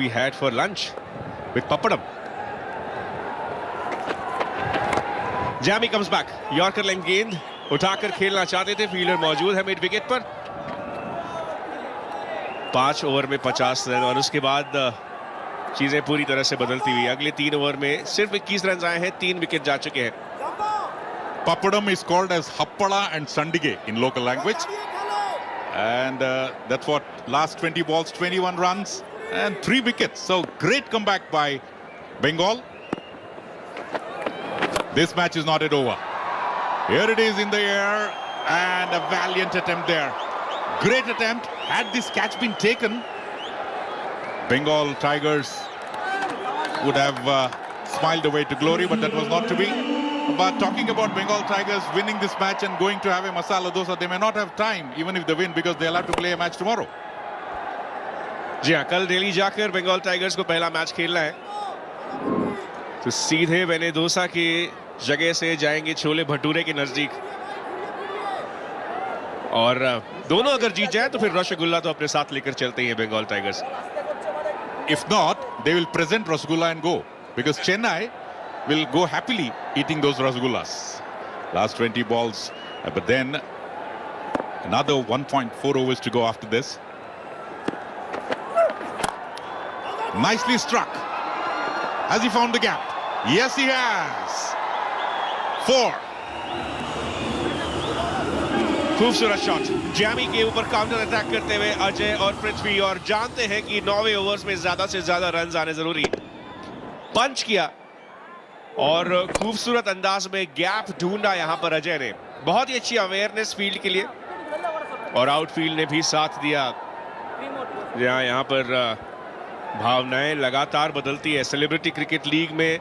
we had for lunch with papadam. Jamie comes back. Yorker length गेंद उठाकर खेलना चाहते थे, फील्डर मौजूद है मिड विकेट पर. 5 ओवर में 50 रन और उसके बाद चीजें पूरी तरह से बदलती हुई. अगले 3 ओवर में सिर्फ 21 रन आए हैं, 3 विकेट जा चुके हैं. Papadam is called as Happada and Sandige in local language, and that's what last 20 balls, 21 runs and 3 wickets. So great comeback by Bengal. This match is not yet over. Here it is in the air and a valiant attempt there. Great attempt. Had this catch been taken, Bengal Tigers would have smiled away to glory, but that was not to be. But talking about Bengal Tigers winning this match and going to have a masala dosa, they may not have time even if they win, because they'll have to play a match tomorrow. जी हाँ, कल दिल्ली जाकर Bengal tigers को पहला match खेलना है, तो सीधे वेनेदोसा की जगह से जाएंगे छोले भटूरे के नजदीक. और दोनों अगर जीत जाए तो फिर रसगुल्ला तो अपने साथ लेकर चलते हैं Bengal tigers. If not, they will present rasgulla and go, because Chennai will go happily eating those rasgullas. Last 20 balls, but then another 1.4 overs to go after this. Nicely struck. Has he found the gap? Yes, he has. 4. खूबसूरत shot. Jamie के ऊपर counter attack करते हुए अजय और पृथ्वी, और जानते हैं कि 9वें ओवर्स में ज्यादा से ज्यादा रन आने जरूरी. पंच किया और खूबसूरत अंदाज में गैप ढूंढा यहां पर अजय ने. बहुत ही अच्छी अवेयरनेस फील्ड के लिए, और आउटफील्ड ने भी साथ दिया. यहां पर भावनाएं लगातार बदलती है. सेलिब्रिटी क्रिकेट लीग में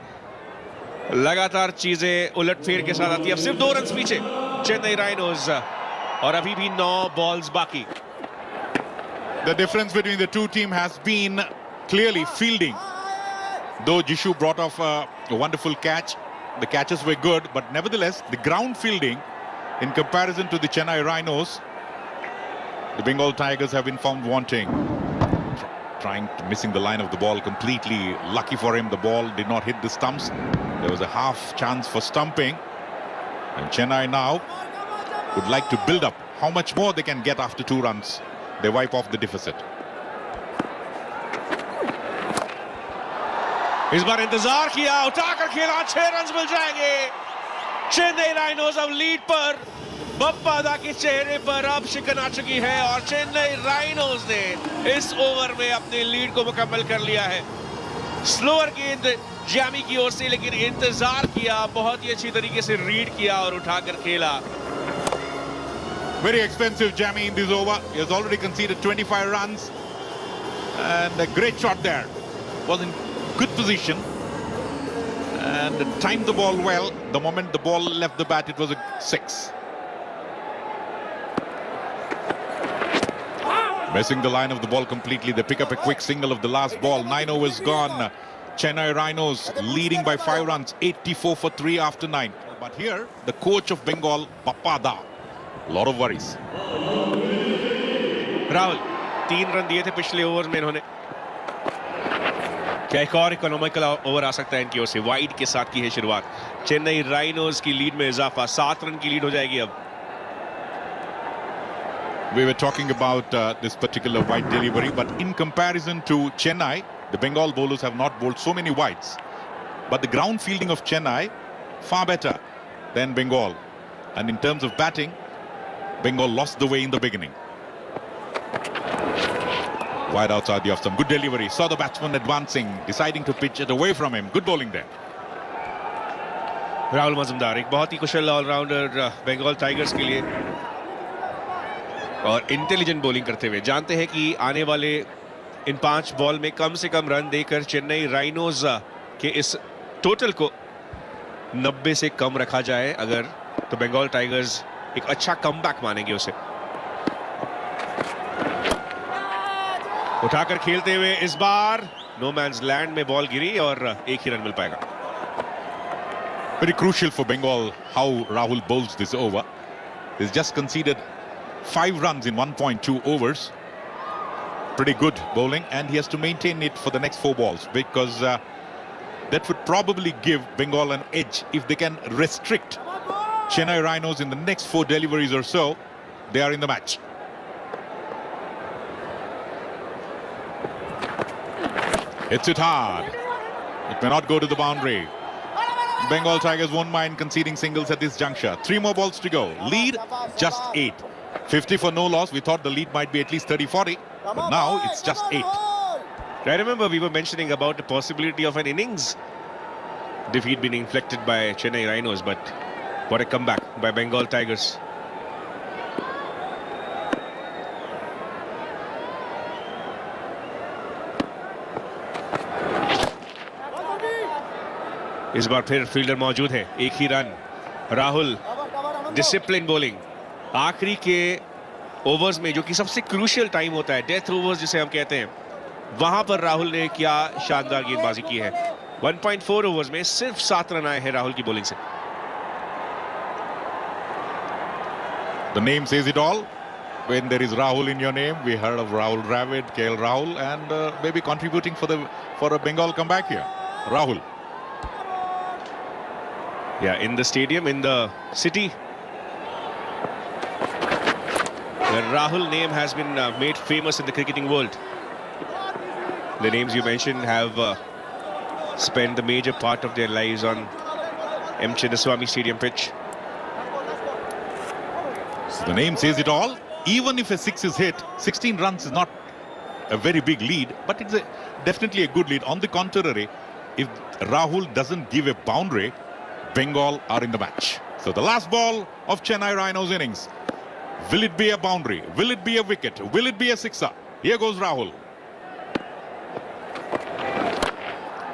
लगातार चीजें उलटफेर के साथ आती है. अब सिर्फ 2 रन पीछे चेन्नई राइनोज, और अभी भी 9 बॉल्स बाकी. The difference between the two teams has been clearly fielding. Though Jishu brought off a wonderful catch, the catches were good, but nevertheless the ground fielding in comparison to the Chennai Rhinos, the Bengal Tigers have been found wanting. Trying to missing the line of the ball completely. Lucky for him, the ball did not hit the stumps. There was a half chance for stumping, and Chennai now would like to build up. How much more they can get after 2 runs? They wipe off the deficit. इस बार इंतजार किया, उठाकर खेला, 6 run मिल जाएंगे. Chennai rhinos अब lead पर. बप्पादा के चेहरे पर अब शिकन आ चुकी है, और चेन्नई राइनोज ने इस ओवर में अपनी लीड को मुकम्मल कर लिया है. स्लोअर गेंद जैमी की ओर से, लेकिन इंतजार किया, बहुत ही अच्छी तरीके से रीड किया और उठाकर खेला. Very expensive Jamie in this over. He has already conceded 25 runs, and a great shot there. Was in good position and timed the ball well. The moment the ball left the bat, it was a 6. Missing the line of the ball completely. They pick up a quick single of the last ball. 9 overs gone. Chennai Rhinos leading by 5 runs, 84 for 3 after 9. But here, the coach of Bengal, Bappada, a lot of worries. Rahul 3 run दिए थे पिछले over में इन्होंने. क्या एक और economical over आ सकता है इनकी ओर से? वाइड के साथ की है शुरुआत. चेन्नई राइनोज की लीड में इजाफा, 7 रन की लीड हो जाएगी अब. We were talking about this particular wide delivery, but in comparison to Chennai, the Bengal bowlers have not bowled so many wides. But the ground fielding of Chennai, far better than Bengal. And in terms of batting, Bengal lost the way in the beginning. Wide outside the off, some good delivery. Saw the batsman advancing, deciding to pitch it away from him. Good bowling there. Rahul Majumdar एक बहुत ही कुशल allrounder Bengal tigers के लिए, और intelligent bowling करते हुए. जानते हैं कि आने वाले इन 5 बॉल में कम से कम रन देकर चेन्नई राइनोज के इस टोटल को 90 से कम रखा जाए अगर, तो बंगाल टाइगर्स एक अच्छा कमबैक मानेंगे उसे. उठाकर खेलते हुए इस बार नो मैन्स लैंड में बॉल गिरी और 1 ही रन मिल पाएगा. Very crucial for Bengal how Rahul bowls this over. He's just conceded 5 runs in 1.2 overs. pretty good bowling, and he has to maintain it for the next 4 balls, because that would probably give Bengal an edge if they can restrict Chennai Rhinos in the next 4 deliveries or so. They are in the match. Hits it hard. It may not go to the boundary. Bengal Tigers won't mind conceding singles at this juncture. 3 more balls to go. Lead just 8. 50 for no loss. We thought the lead might be at least 30-40, but now it's just 8. I remember we were mentioning about the possibility of an innings defeat being inflicted by Chennai Rhinos, but what a comeback by Bengal Tigers. इस बार फिर fielder मौजूद है, एक ही run. Rahul discipline bowling. आखिरी के overs में, जो कि सबसे क्रूशियल टाइम होता है, डेथ ओवर्स जिसे हम कहते हैं, वहां पर राहुल ने क्या शानदार गेंदबाजी की है. 1.4 ओवर्स में सिर्फ 7 रन आए हैं राहुल की बॉलिंग से. The name says it all. When there is Rahul in your name, we heard of Rahul Dravid, KL Rahul, and maybe contributing for a Bengal comeback here. Rahul. Yeah, in the stadium, in the city, the Rahul name has been made famous in the cricketing world. The names you mentioned have spent the major part of their lives on M. Chinnaswamy Stadium pitch. So the name says it all. Even if a 6 is hit, 16 runs is not a very big lead, but it's definitely a good lead. On the contrary, if Rahul doesn't give a boundary, Bengal are in the match. So the last ball of Chennai Rhinos innings. Will it be a boundary? Will it be a wicket? Will it be a sixer? Here goes Rahul.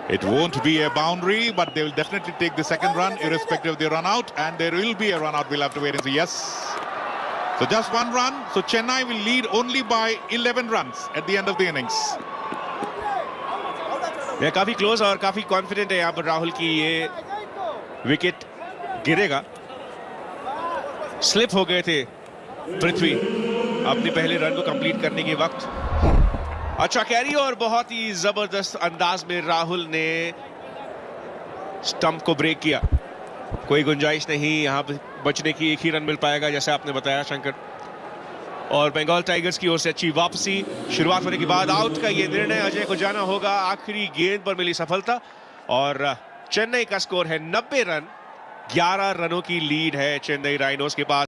It won't be a boundary, but they will definitely take the second run irrespective of the run out, and there will be a run out. We'll have to wait and see. Yes. So just 1 run. So Chennai will lead only by 11 runs at the end of the innings. ये काफी close और काफी confident है यहाँ पर राहुल की ये wicket गिरेगा. स्लिप हो गए थे पृथ्वी अपने पहले रन को कंप्लीट करने के वक्त. अच्छा कैरी और बहुत ही जबरदस्त अंदाज में राहुल ने स्टंप को ब्रेक किया. कोई गुंजाइश नहीं यहाँ पे बचने की. 1 ही रन मिल पाएगा जैसे आपने बताया शंकर. और बंगाल टाइगर्स की ओर से अच्छी वापसी. शुरुआत होने के बाद आउट का ये निर्णय अजय को जाना होगा. आखिरी गेंद पर मिली सफलता और चेन्नई का स्कोर है 90 रन. 11 रनों की लीड है चेन्नई राइनोस के पास.